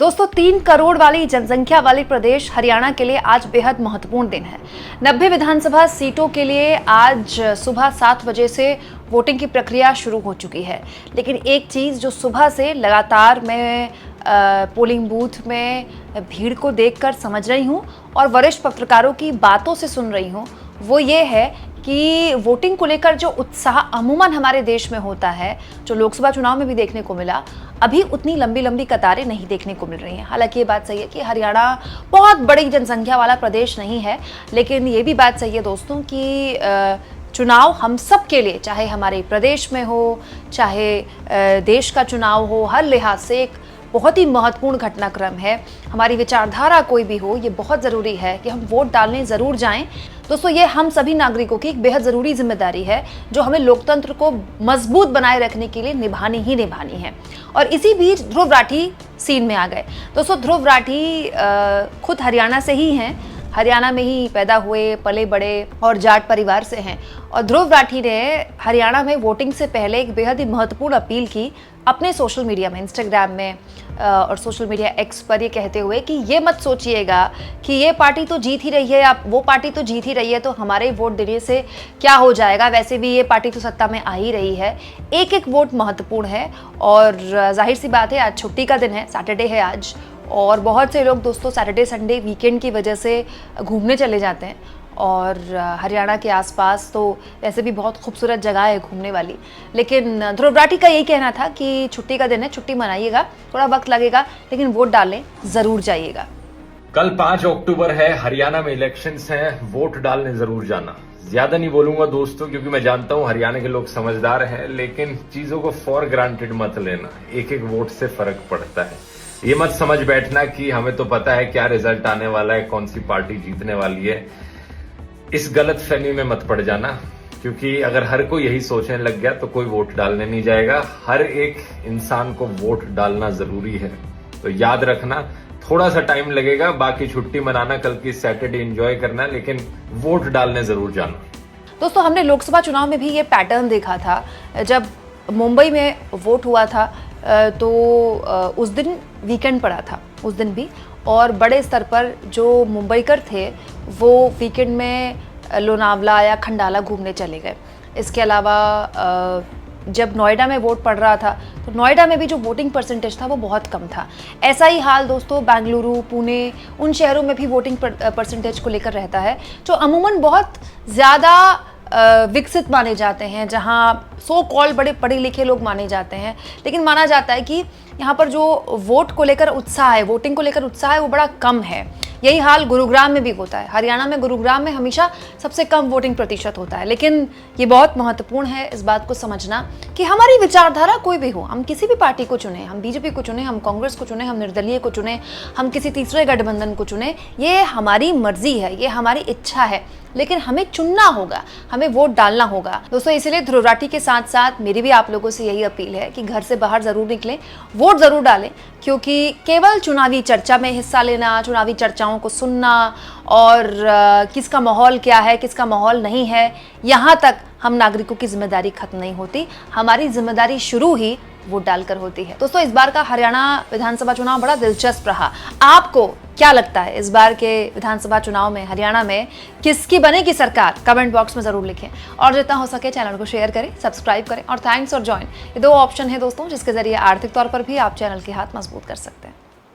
दोस्तों 3 करोड़ वाली जनसंख्या वाले प्रदेश हरियाणा के लिए आज बेहद महत्वपूर्ण दिन है। 90 विधानसभा सीटों के लिए आज सुबह 7 बजे से वोटिंग की प्रक्रिया शुरू हो चुकी है। लेकिन एक चीज़ जो सुबह से लगातार मैं पोलिंग बूथ में भीड़ को देखकर समझ रही हूँ और वरिष्ठ पत्रकारों की बातों से सुन रही हूँ, वो ये है कि वोटिंग को लेकर जो उत्साह अमूमन हमारे देश में होता है, जो लोकसभा चुनाव में भी देखने को मिला, अभी उतनी लंबी लंबी कतारें नहीं देखने को मिल रही हैं। हालांकि ये बात सही है कि हरियाणा बहुत बड़ी जनसंख्या वाला प्रदेश नहीं है, लेकिन ये भी बात सही है दोस्तों कि चुनाव हम सब के लिए, चाहे हमारे प्रदेश में हो, चाहे देश का चुनाव हो, हर लिहाज से एक बहुत ही महत्वपूर्ण घटनाक्रम है। हमारी विचारधारा कोई भी हो, ये बहुत ज़रूरी है कि हम वोट डालने ज़रूर जाएं। दोस्तों ये हम सभी नागरिकों की एक बेहद ज़रूरी जिम्मेदारी है जो हमें लोकतंत्र को मजबूत बनाए रखने के लिए निभानी है। और इसी बीच ध्रुव राठी सीन में आ गए। दोस्तों ध्रुव राठी खुद हरियाणा से ही हैं, हरियाणा में ही पैदा हुए पले बड़े और जाट परिवार से हैं। और ध्रुव राठी ने हरियाणा में वोटिंग से पहले एक बेहद ही महत्वपूर्ण अपील की अपने सोशल मीडिया में, इंस्टाग्राम में और सोशल मीडिया एक्स पर, ये कहते हुए कि ये मत सोचिएगा कि ये पार्टी तो जीत ही रही है, आप वो पार्टी तो जीत ही रही है, तो हमारे वोट देने से क्या हो जाएगा, वैसे भी ये पार्टी तो सत्ता में आ ही रही है। एक एक वोट महत्वपूर्ण है और जाहिर सी बात है आज छुट्टी का दिन है, सैटरडे है आज, और बहुत से लोग दोस्तों सैटरडे संडे वीकेंड की वजह से घूमने चले जाते हैं। और हरियाणा के आसपास तो वैसे भी बहुत खूबसूरत जगह है घूमने वाली। लेकिन ध्रुव राठी का यही कहना था कि छुट्टी का दिन है, छुट्टी मनाइएगा, थोड़ा वक्त लगेगा, लेकिन वोट डालने जरूर जाइएगा। कल 5 अक्टूबर है, हरियाणा में इलेक्शंस हैं, वोट डालने जरूर जाना। ज्यादा नहीं बोलूंगा दोस्तों, क्योंकि मैं जानता हूं हरियाणा के लोग समझदार हैं, लेकिन चीजों को फॉर ग्रांटेड मत लेना। एक एक वोट से फर्क पड़ता है। ये मत समझ बैठना कि हमें तो पता है क्या रिजल्ट आने वाला है, कौन सी पार्टी जीतने वाली है। इस गलत फहमी में मत पड़ जाना, क्योंकि अगर हर कोई यही सोचने लग गया तो कोई वोट डालने नहीं जाएगा। हर एक इंसान को वोट डालना जरूरी है, तो याद रखना थोड़ा सा टाइम लगेगा, बाकी छुट्टी मनाना, कल की सैटरडे एंजॉय करना, लेकिन वोट डालने जरूर जाना। दोस्तों हमने लोकसभा चुनाव में भी ये पैटर्न देखा था। जब मुंबई में वोट हुआ था तो उस दिन वीकेंड पड़ा था, उस दिन भी, और बड़े स्तर पर जो मुंबईकर थे वो वीकेंड में लोनावला या खंडाला घूमने चले गए। इसके अलावा जब नोएडा में वोट पड़ रहा था तो नोएडा में भी जो वोटिंग परसेंटेज था वो बहुत कम था। ऐसा ही हाल दोस्तों बेंगलुरु, पुणे, उन शहरों में भी वोटिंग परसेंटेज को लेकर रहता है, जो अमूमन बहुत ज़्यादा विकसित माने जाते हैं, जहां सो कॉल्ड बड़े पढ़े लिखे लोग माने जाते हैं। लेकिन माना जाता है कि यहाँ पर जो वोट को लेकर उत्साह है, वोटिंग को लेकर उत्साह है, वो बड़ा कम है। यही हाल गुरुग्राम में भी होता है। हरियाणा में गुरुग्राम में हमेशा सबसे कम वोटिंग प्रतिशत होता है। लेकिन ये बहुत महत्वपूर्ण है इस बात को समझना कि हमारी विचारधारा कोई भी हो, हम किसी भी पार्टी को चुने, हम बीजेपी को चुने, हम कांग्रेस को चुने, हम निर्दलीय को चुने, हम किसी तीसरे गठबंधन को चुने, ये हमारी मर्जी है, ये हमारी इच्छा है, लेकिन हमें चुनना होगा, हमें वोट डालना होगा। दोस्तों इसलिए ध्रुव राठी के साथ साथ मेरी भी आप लोगों से यही अपील है कि घर से बाहर जरूर निकलें, वोट जरूर डालें, क्योंकि केवल चुनावी चर्चा में हिस्सा लेना, चुनावी चर्चाओं को सुनना और किसका माहौल क्या है, किसका माहौल नहीं है, यहाँ तक हम नागरिकों की जिम्मेदारी खत्म नहीं होती। हमारी जिम्मेदारी शुरू ही वोट डालकर होती है। दोस्तों इस बार का हरियाणा विधानसभा चुनाव बड़ा दिलचस्प रहा। आपको क्या लगता है इस बार के विधानसभा चुनाव में हरियाणा में किसकी बनेगी सरकार? कमेंट बॉक्स में जरूर लिखें और जितना हो सके चैनल को शेयर करें, सब्सक्राइब करें और थैंक्स और ज्वाइन, ये 2 ऑप्शन है दोस्तों जिसके जरिए आर्थिक तौर पर भी आप चैनल के हाथ मजबूत कर सकते हैं।